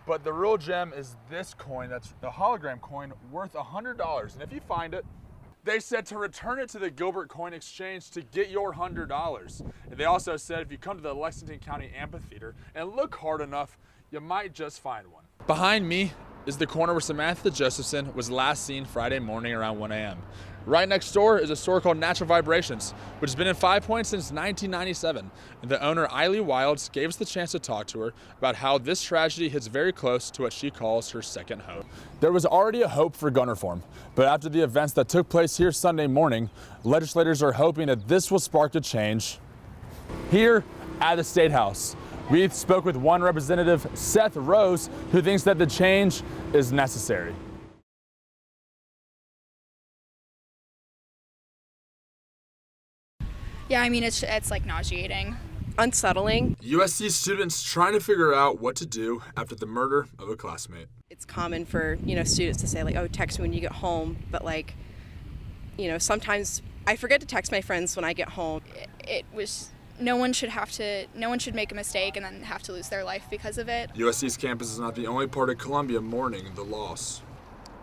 But the real gem is this coin, that's the hologram coin, worth $100. And if you find it, they said to return it to the Gilbert Coin Exchange to get your $100. And they also said if you come to the Lexington County Amphitheater and look hard enough, you might just find one. Behind me is the corner where Samantha Josephson was last seen Friday morning around 1 a.m. Right next door is a store called Natural Vibrations, which has been in 5 Points since 1997. And the owner, Eiley Wilds, gave us the chance to talk to her about how this tragedy hits very close to what she calls her second home. There was already a hope for gun reform, but after the events that took place here Sunday morning, legislators are hoping that this will spark a change here at the State House. We spoke with one representative, Seth Rose, who thinks that the change is necessary. Yeah, I mean, it's like nauseating. Unsettling. USC students trying to figure out what to do after the murder of a classmate. It's common for, students to say like, oh, text me when you get home. But like, sometimes I forget to text my friends when I get home. No one should make a mistake and then have to lose their life because of it. USC's campus is not the only part of Columbia mourning the loss.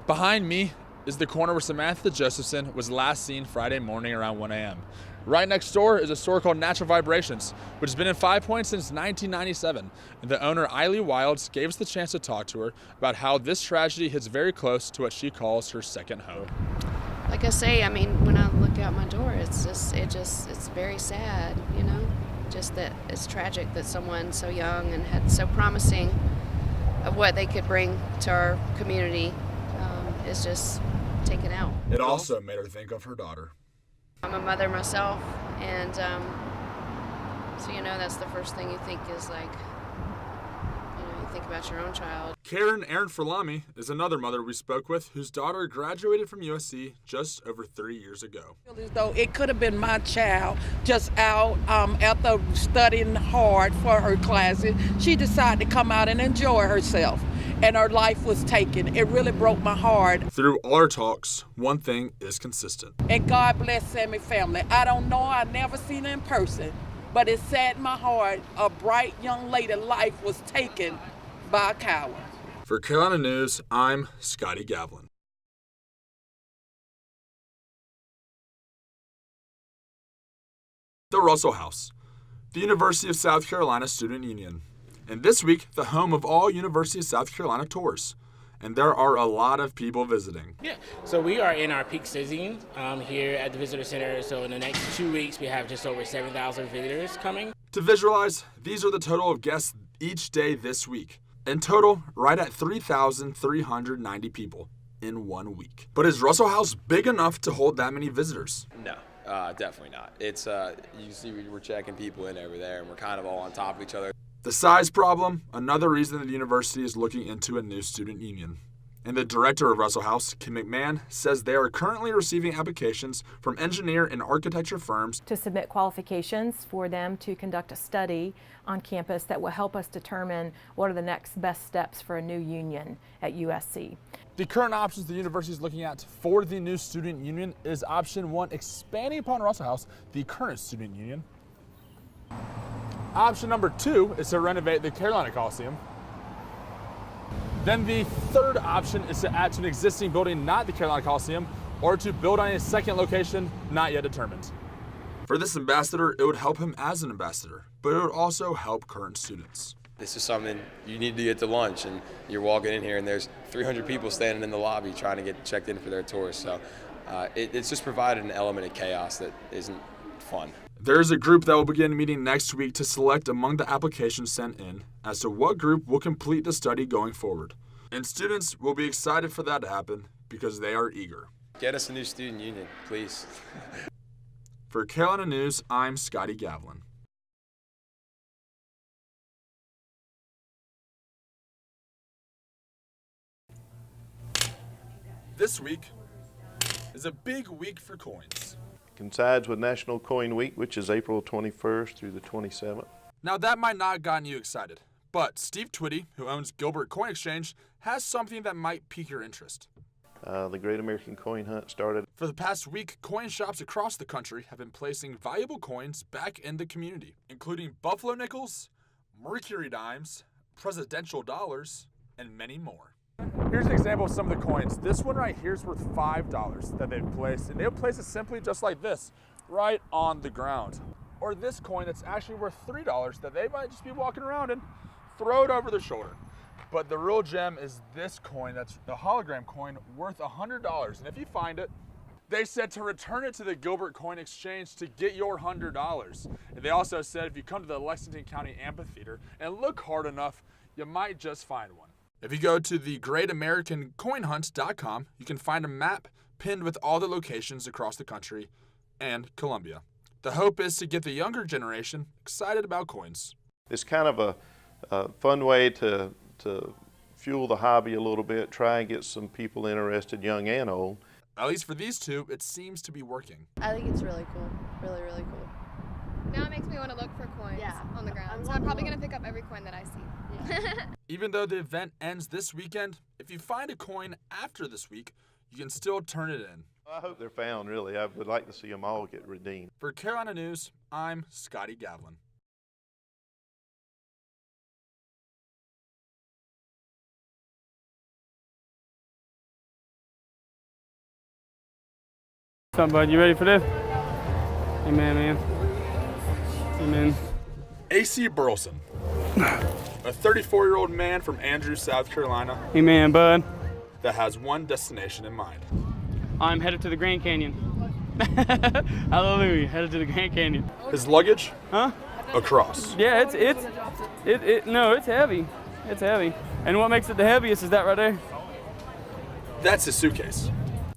Behind me is the corner where Samantha Josephson was last seen Friday morning around 1 a.m. Right next door is a store called Natural Vibrations, which has been in 5 Points since 1997. And the owner, Eiley Wilds, gave us the chance to talk to her about how this tragedy hits very close to what she calls her second home. Like I say, I mean, when I look out my door, it's very sad, just that it's tragic that someone so young and had so promising of what they could bring to our community is just taken out. It also made her think of her daughter. I'm a mother myself, and so that's the first thing you think is like, you think about your own child. Karen Aaron-Ferlami is another mother we spoke with whose daughter graduated from USC just over 3 years ago. As though it could have been my child just out after studying hard for her classes. She decided to come out and enjoy herself, and her life was taken. It really broke my heart. Through all our talks, one thing is consistent. And God bless Sammy family. I don't know, I never seen her in person, but it saddened my heart. A bright young lady's life was taken by a coward. For Carolina News, I'm Scott Gavlin. The Russell House, the University of South Carolina Student Union. And this week, the home of all University of South Carolina tours. And there are a lot of people visiting. Yeah, so we are in our peak season here at the Visitor Center. So in the next 2 weeks, we have just over 7,000 visitors coming. To visualize, these are the total of guests each day this week. In total, right at 3,390 people in 1 week. But is Russell House big enough to hold that many visitors? No, definitely not. It's you see we're checking people in over there, and we're kind of all on top of each other. The size problem, another reason the university is looking into a new student union. And the director of Russell House, Kim McMahon, says they are currently receiving applications from engineer and architecture firms to submit qualifications for them to conduct a study on campus that will help us determine what are the next best steps for a new union at USC. The current options the university is looking at for the new student union is option 1, expanding upon Russell House, the current student union. Option number 2 is to renovate the Carolina Coliseum. Then the third option is to add to an existing building, not the Carolina Coliseum, or to build on a second location not yet determined. For this ambassador, it would help him as an ambassador, but it would also help current students. This is something you need to get to lunch, and you're walking in here, and there's 300 people standing in the lobby trying to get checked in for their tours. So it's just provided an element of chaos that isn't fun. There's a group that will begin meeting next week to select among the applications sent in as to what group will complete the study going forward. And students will be excited for that to happen because they are eager. Get us a new student union, please. For Carolina News, I'm Scott Gavlin. This week is a big week for coins. Coincides with National Coin Week, which is April 21st through the 27th. Now that might not have gotten you excited, but Steve Twitty, who owns Gilbert Coin Exchange, has something that might pique your interest. The Great American Coin Hunt started. For the past week, coin shops across the country have been placing valuable coins back in the community, including Buffalo nickels, Mercury dimes, presidential dollars, and many more. Here's an example of some of the coins. This one right here is worth $5 that they've placed, and they'll place it simply just like this, right on the ground. Or this coin that's actually worth $3 that they might just be walking around and throw it over their shoulder. But the real gem is this coin, that's the hologram coin, worth $100. And if you find it, they said to return it to the Gilbert Coin Exchange to get your $100. And they also said if you come to the Lexington County Amphitheater and look hard enough, you might just find one. If you go to the greatamericancoinhunt.com, you can find a map pinned with all the locations across the country and Columbia. The hope is to get the younger generation excited about coins. It's kind of a fun way to fuel the hobby a little bit, try and get some people interested, young and old. At least for these two, it seems to be working. I think it's really cool. Really, really cool. Now it makes me want to look for coins on the ground. So I'm probably going to pick up every coin that I see. Yeah. Even though the event ends this weekend, if you find a coin after this week, you can still turn it in. I hope they're found, really. I would like to see them all get redeemed. For Carolina News, I'm Scott Gavlin. What's up, bud? You ready for this? Amen, man. Amen. A.C. Burleson, a 34-year-old man from Andrews, South Carolina. Amen, bud. That has one destination in mind. I'm headed to the Grand Canyon. Hallelujah, headed to the Grand Canyon. His luggage? Huh? A cross. Yeah, no, it's heavy. It's heavy. And what makes it the heaviest is that right there. That's his suitcase.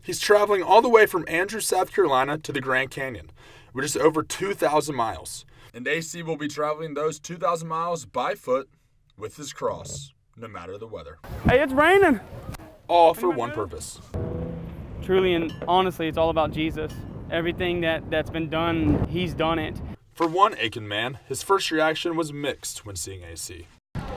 He's traveling all the way from Andrews, South Carolina to the Grand Canyon, which is over 2,000 miles. And AC will be traveling those 2,000 miles by foot with his cross, no matter the weather. Hey, it's raining. All for one purpose. Truly and honestly, it's all about Jesus. Everything that's been done, he's done it. For one Aiken man, his first reaction was mixed when seeing AC.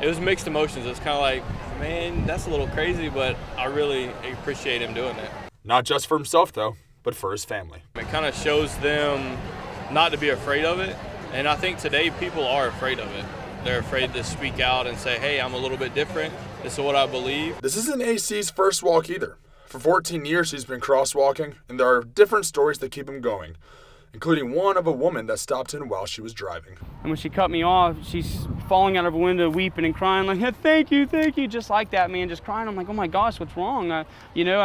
It was mixed emotions. It was kind of like, man, that's a little crazy, but I really appreciate him doing it. Not just for himself, though, but for his family. It kind of shows them not to be afraid of it, and I think today people are afraid of it. They're afraid to speak out and say, hey, I'm a little bit different. This is what I believe. This isn't AC's first walk either. For 14 years, he's been crosswalking, and there are different stories that keep him going, including one of a woman that stopped in while she was driving. And when she cut me off, she's falling out of her window, weeping and crying, like, hey, thank you, just like that, man, just crying. I'm like, oh my gosh, what's wrong? I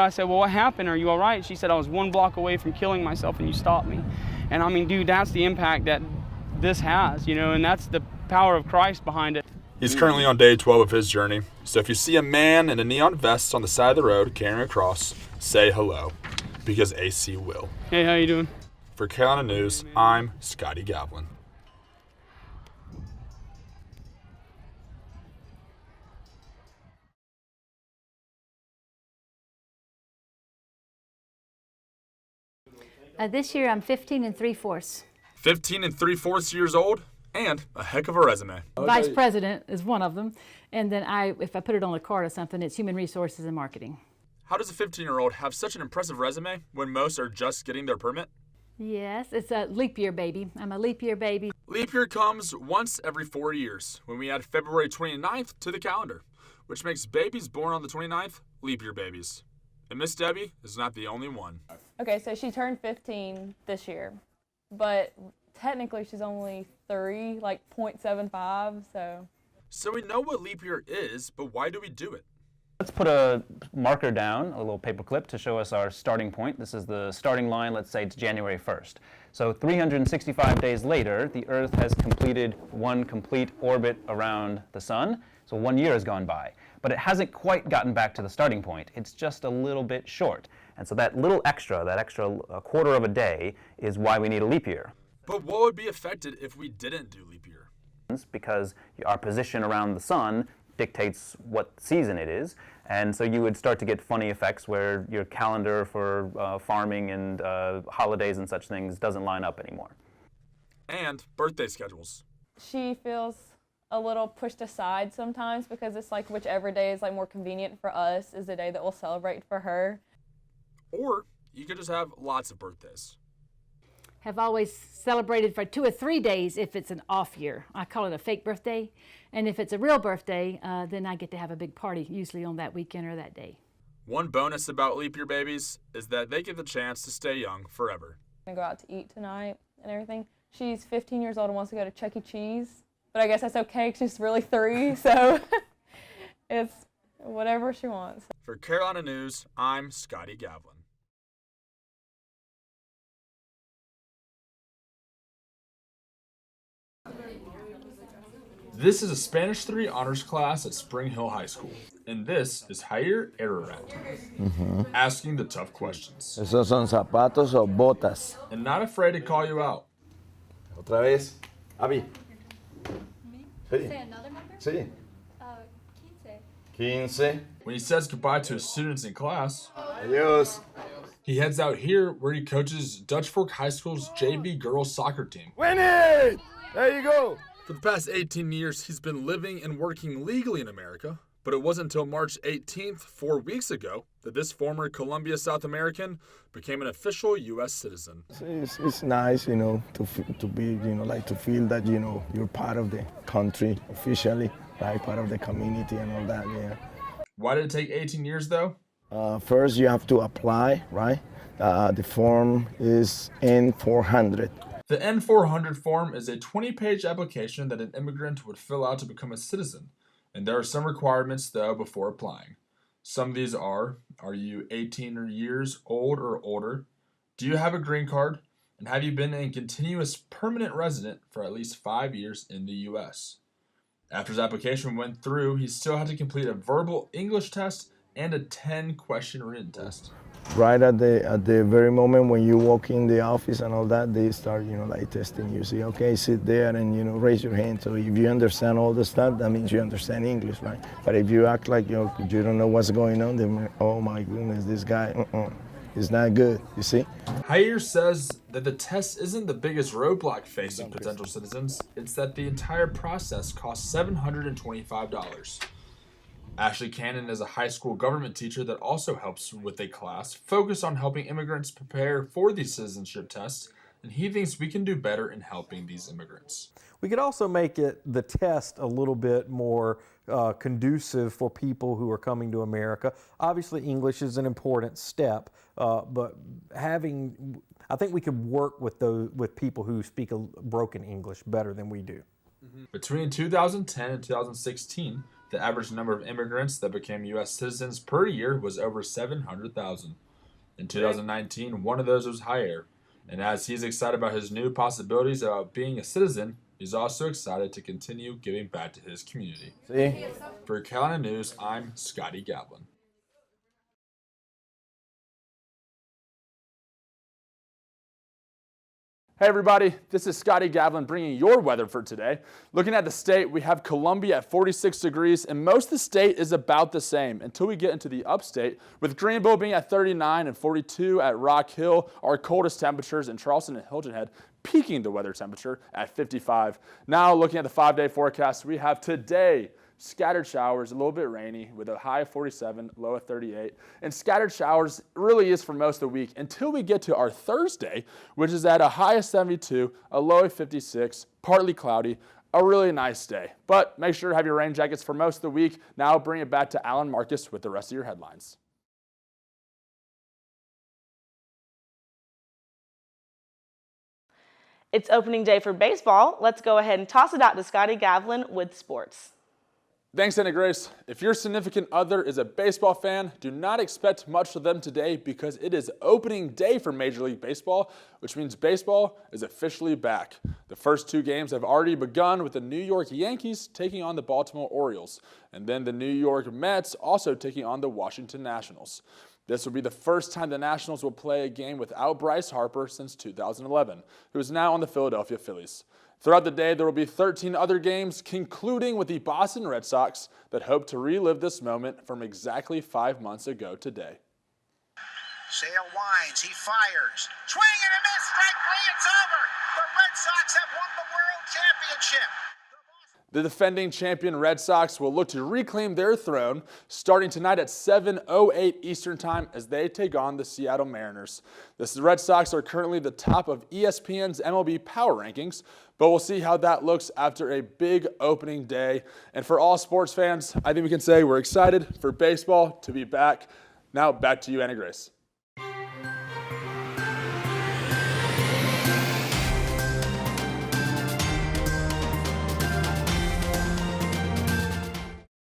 said, well, what happened? Are you all right? She said, I was 1 block away from killing myself, and you stopped me. And I mean, dude, that's the impact that this has, and that's the power of Christ behind it. He's currently on day 12 of his journey, so if you see a man in a neon vest on the side of the road carrying a cross, say hello, because AC will. Hey, how you doing? For Carolina News, I'm Scotty Gavlin. This year I'm 15 3/4. 15 3/4 years old, and a heck of a resume. Vice president is one of them. And then if I put it on a card or something, it's human resources and marketing. How does a 15-year-old have such an impressive resume when most are just getting their permit? Yes, it's a leap year baby. I'm a leap year baby. Leap year comes once every 4 years when we add February 29th to the calendar, which makes babies born on the 29th leap year babies. And Miss Debbie is not the only one. Okay, so she turned 15 this year, but technically she's only 3, like 0.75, so. So we know what leap year is, but why do we do it? Let's put a marker down, a little paper clip to show us our starting point. This is the starting line. Let's say it's January 1st. So 365 days later, the Earth has completed one complete orbit around the sun. So 1 year has gone by. But it hasn't quite gotten back to the starting point. It's just a little bit short. And so that extra a quarter of a day is why we need a leap year. But what would be affected if we didn't do leap year? Because our position around the sun dictates what season it is, and so you would start to get funny effects where your calendar for farming and holidays and such things doesn't line up anymore. And birthday schedules. She feels a little pushed aside sometimes because it's like whichever day is like more convenient for us is the day that we'll celebrate for her. Or you could just have lots of birthdays. have always celebrated for 2 or 3 days if it's an off year. I call it a fake birthday. And if it's a real birthday, then I get to have a big party, usually on that weekend or that day. One bonus about leap year babies is that they get the chance to stay young forever. I'm gonna go out to eat tonight and everything. She's 15 years old and wants to go to Chuck E. Cheese, but I guess that's okay because she's really 3, so it's whatever she wants. For Carolina News, I'm Scotty Gavlin. This is a Spanish 3 honors class at Spring Hill High School, and this is Jair Ararat, asking the tough questions. ¿Esos son zapatos o botas? And not afraid to call you out. Otra vez. Abby. Sí. Say another number? Sí. 15. 15. When he says goodbye to his students in class, Adios. he heads out here where he coaches Dutch Fork High School's JV girls soccer team. Win it! There you go. For the past 18 years, he's been living and working legally in America, but it wasn't until March 18th, 4 weeks ago, that this former Colombia South American became an official U.S. citizen. It's nice, you know, to be, you know, like to feel that, you know, you're part of the country officially, right? Part of the community and all that, yeah. Why did it take 18 years, though? First, you have to apply, right? The form is N400. The N400 form is a 20-page application that an immigrant would fill out to become a citizen. And there are some requirements, though, before applying. Some of these are you 18 years old or older? Do you have a green card? And have you been a continuous permanent resident for at least 5 years in the U.S.? After his application went through, he still had to complete a verbal English test and a 10-question written test. Right at the very moment when you walk in the office and all that, they start, you know, like testing you. See, okay, sit there and, you know, raise your hand. So if you understand all the stuff, that means you understand English, right? But if you act like you don't know what's going on, then, oh my goodness, this guy, is not good, you see? Jair says that the test isn't the biggest roadblock facing potential citizens. It's that the entire process costs $725. Ashley Cannon is a high school government teacher that also helps with a class focused on helping immigrants prepare for these citizenship tests, and he thinks we can do better in helping these immigrants. We could also make the test a little bit more conducive for people who are coming to America. Obviously, English is an important step, but I think we could work with people who speak a broken English better than we do. Between 2010 and 2016, the average number of immigrants that became U.S. citizens per year was over 700,000. In 2019, one of those was Jair. And as he's excited about his new possibilities about being a citizen, he's also excited to continue giving back to his community. See? For Carolina News, I'm Scotty Gavlin. Hey everybody, this is Scotty Gavlin bringing your weather for today. Looking at the state, we have Columbia at 46 degrees, and most of the state is about the same until we get into the upstate, with Greenville being at 39 and 42 at Rock Hill, our coldest temperatures in Charleston and Hilton Head, peaking the weather temperature at 55. Now looking at the 5-day forecast, we have today scattered showers, a little bit rainy with a high of 47, low of 38. And scattered showers really is for most of the week until we get to our Thursday, which is at a high of 72, a low of 56, partly cloudy, a really nice day. But make sure to have your rain jackets for most of the week. Now I'll bring it back to Alan Marcus with the rest of your headlines. It's opening day for baseball. Let's go ahead and toss it out to Scotty Gavlin with sports. Thanks, Anna Grace. If your significant other is a baseball fan, do not expect much of them today because it is opening day for Major League Baseball, which means baseball is officially back. The first 2 games have already begun with the New York Yankees taking on the Baltimore Orioles, and then the New York Mets also taking on the Washington Nationals. This will be the first time the Nationals will play a game without Bryce Harper since 2011, who is now on the Philadelphia Phillies. Throughout the day, there will be 13 other games, concluding with the Boston Red Sox that hope to relive this moment from exactly 5 months ago today. Sale winds, he fires. Swing and a miss, strike 3, it's over. The Red Sox have won the World Championship. The defending champion Red Sox will look to reclaim their throne starting tonight at 7:08 Eastern Time as they take on the Seattle Mariners. The Red Sox are currently the top of ESPN's MLB Power Rankings, but we'll see how that looks after a big opening day. And for all sports fans, I think we can say we're excited for baseball to be back. Now back to you, Anna Grace.